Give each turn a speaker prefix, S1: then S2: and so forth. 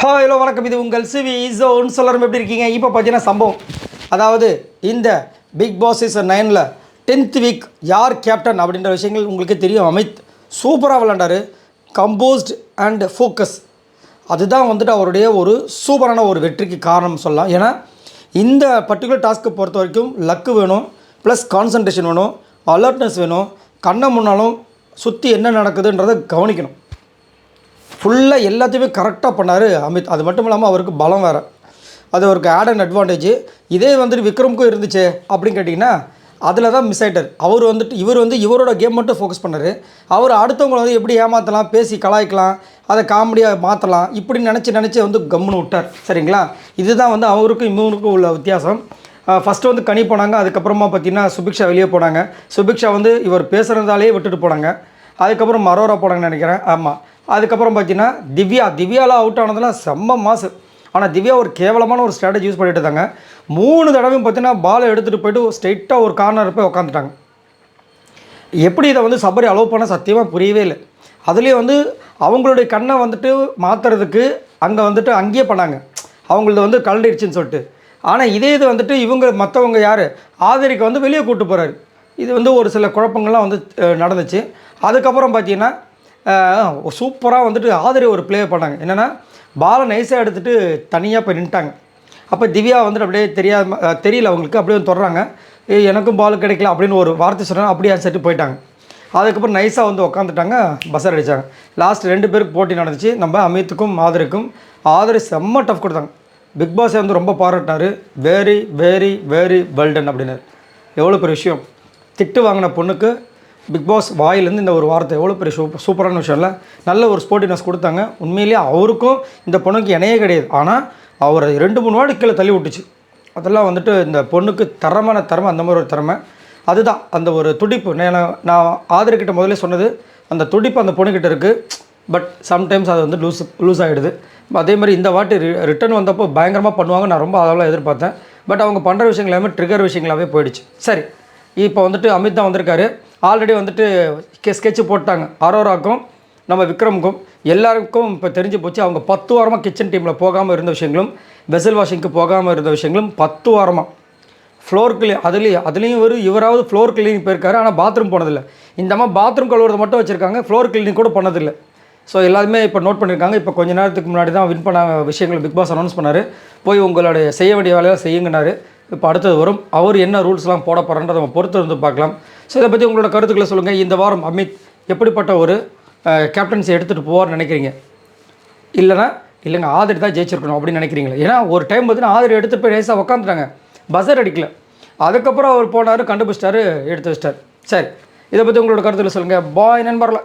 S1: Hello வணக்கம், இது உங்கள் சிவி ஜோன். சொல்லரும் எப்படி இருக்கீங்க? இப்போ பார்த்தீங்கன்னா சம்பவம், அதாவது இந்த பிக் பாஸ் சீசன் 9ல் 10th வீக் யார் கேப்டன் அப்படின்ற விஷயங்கள் உங்களுக்கு தெரியும். அமித் சூப்பராக விளாண்டார், கம்போஸ்ட் அண்ட் ஃபோக்கஸ். அதுதான் வந்துட்டு அவருடைய ஒரு சூப்பரான ஒரு வெற்றிக்கு காரணம் சொல்லலாம். ஏன்னா இந்த பர்டிகுலர் டாஸ்க்கை பொறுத்த வரைக்கும் லக்கு வேணும், ப்ளஸ் கான்சன்ட்ரேஷன் வேணும், அலர்ட்னஸ் வேணும். கண்ணை முன்னாலும் சுற்றி என்ன நடக்குதுன்றதை கவனிக்கணும். ஃபுல்லாக எல்லாத்தையுமே கரெக்டாக பண்ணார் அமித். அது மட்டும் இல்லாமல் அவருக்கு பலம் வேறு, அது அவருக்கு ஆட் அண்ட் அட்வான்டேஜ். இதே வந்துட்டு விக்ரமுக்கும் இருந்துச்சு அப்படின்னு கேட்டிங்கன்னா அதில் தான் மிஸ் ஆகிட்டார். இவர் இவரோட கேம் மட்டும் ஃபோக்கஸ் பண்ணார். அவர் அடுத்தவங்களை எப்படி ஏமாற்றலாம், பேசி கலாய்க்கலாம், அதை காமெடியாக மாற்றலாம், இப்படி நினச்சி கம்முன்னு விட்டார். சரிங்களா? இதுதான் அவருக்கும் இவருக்கும் உள்ள வித்தியாசம். ஃபஸ்ட்டு கனி போனாங்க, அதுக்கப்புறமா பார்த்திங்கன்னா சுபிக்ஷா வெளியே போனாங்க. சுபிக்ஷா இவர் பேசுகிறதாலே விட்டுட்டு போனாங்க. அதுக்கப்புறம் மரோரா போனாங்கன்னு நினைக்கிறேன். ஆமாம். அதுக்கப்புறம் பார்த்தீங்கன்னா திவ்யாலாம் அவுட் ஆனதெல்லாம் செம்ம மாசு. ஆனால் திவ்யா ஒரு கேவலமான ஒரு ஸ்ட்ராட்டஜி யூஸ் பண்ணிட்டு இருந்தாங்க. 3 தடவையும் பார்த்தீங்கன்னா பாலை எடுத்துகிட்டு போய்ட்டு ஸ்ட்ரெயிட்டாக ஒரு கார்னர் போய் உட்காந்துட்டாங்க. எப்படி இதை சபரி அலோவ் பண்ண சத்தியமாக புரியவே இல்லை. அதுலேயே அவங்களுடைய கண்ணை மாற்றுறதுக்கு அங்கே அங்கேயே பண்ணாங்க, அவங்களது கலண்டிடுச்சின்னு சொல்லிட்டு. ஆனால் இதே இது இவங்க மற்றவங்க யார் ஆதரிக்க வெளியே கூப்பிட்டு போகிறாரு. இது ஒரு சில குழப்பங்கள்லாம் நடந்துச்சு. அதுக்கப்புறம் பார்த்தீங்கன்னா சூப்பராக ஆதரி ஒரு ப்ளே பண்ணாங்க. என்னென்னா பாலை நைஸாக எடுத்துகிட்டு தனியாக போய் நின்ட்டாங்க. அப்போ திவ்யா அப்படியே தெரியல அவங்களுக்கு, அப்படியே தொடறாங்க. எனக்கும் பால் கிடைக்கல அப்படின்னு ஒரு வார்த்தை சொன்னாங்க. அப்படியே செட்டு போயிட்டாங்க. அதுக்கப்புறம் நைஸாக உட்காந்துட்டாங்க, பஸ்ஸர் அடித்தாங்க. லாஸ்ட் 2 பேருக்கு போட்டி நடந்துச்சு. நம்ம அமித்துக்கும் ஆதரிக்கும். ஆதரி செம்ம டஃப் கொடுத்தாங்க. பிக் பாஸை ரொம்ப பாராட்டினார். வெரி வெரி வெரி வெல்டன் அப்படின்னாரு. எவ்வளோ பெரிய விஷயம். திட்டு வாங்கின பொண்ணுக்கு பிக் பாஸ் வாயிலேருந்து இந்த ஒரு வார்த்தை எவ்வளோ பெரிய சூப்பரான விஷயம் இல்லை. நல்ல ஒரு ஸ்போர்ட்டினஸ் கொடுத்தாங்க. உண்மையிலேயே அவருக்கும் இந்த பொண்ணுக்கு இணையே கிடையாது. ஆனால் அவர் 2-3 வார்டு கீழே தள்ளி விட்டுச்சு. அதெல்லாம் இந்த பொண்ணுக்கு திறமை, அந்த மாதிரி ஒரு திறமை. அதுதான் அந்த ஒரு துடிப்பு. நான் ஆதரிக்கிட்ட முதல்ல சொன்னது, அந்த துடிப்பு அந்த பொண்ணுக்கிட்ட இருக்குது. பட் சம்டைம்ஸ் அது லூஸ் ஆகிடுது. அதே மாதிரி இந்த வாட்டி ரிட்டர்ன் வந்தப்போ பயங்கரமாக பண்ணுவாங்க. நான் ரொம்ப அதெல்லாம் எதிர்பார்த்தேன். பட் அவங்க பண்ணுற விஷயங்கள் எல்லாமே ட்ரிகர் விஷயங்களாகவே போயிடுச்சு. சரி, இப்போ அமித் தான் வந்திருக்காரு. ஆல்ரெடி ஸ்கெட்சு போட்டாங்க. அரோராக்கும் நம்ம விக்ரமுக்கும் எல்லாருக்கும் இப்போ தெரிஞ்சு போச்சு. அவங்க 10 வாரமாக கிச்சன் டீமில் போகாமல் இருந்த விஷயங்களும், வெசல் வாஷிங்க்கு போகாமல் இருந்த விஷயங்களும் 10 வாரமாக ஃப்ளோர் கிளீன் அதுலேயும் இவராவது ஃப்ளோர் கிளீனிங் போயிருக்காரு. ஆனால் பாத்ரூம் போனதில்லை. இந்த மாதிரி பாத்ரூம் கழுவுறதை மட்டும் வச்சுருக்காங்க, ஃப்ளோர் கிளீனிங் கூட பண்ணதில்லை. ஸோ எல்லாருமே இப்போ நோட் பண்ணியிருக்காங்க. இப்போ கொஞ்சம் நேரத்துக்கு முன்னாடி தான் வின் பண்ண விஷயங்கள் பிக் பாஸ் அனௌன்ஸ் பண்ணார். போய் உங்களுடைய செய்ய வேண்டிய வேலையாக செய்யுங்கன்னாரு. இப்போ அடுத்தது வரும். அவர் என்ன ரூல்ஸ்லாம் போட போகிறன்றதை நம்ம பொறுத்து பார்க்கலாம். ஸோ இதை பற்றி உங்களோட கருத்துக்களை சொல்லுங்கள். இந்த வாரம் அமித் எப்படிப்பட்ட ஒரு கேப்டன்சி எடுத்துகிட்டு போவார்னு நினைக்கிறீங்க? இல்லைங்க ஆதரி தான் ஜெயிச்சிருக்கணும் அப்படின்னு நினைக்கிறீங்களா? ஏன்னா ஒரு டைம் ஆதரி எடுத்துகிட்டு போய் ரேஸாக உட்காந்துட்டாங்க, பஸ்ஸர் அடிக்கல. அதுக்கப்புறம் அவர் போனார், கண்டுபிடிச்சிட்டாரு, எடுத்து வச்சிட்டார். சரி, இதை பற்றி உங்களோட கருத்துக்களை சொல்லுங்கள். பாய் நண்பர்களா.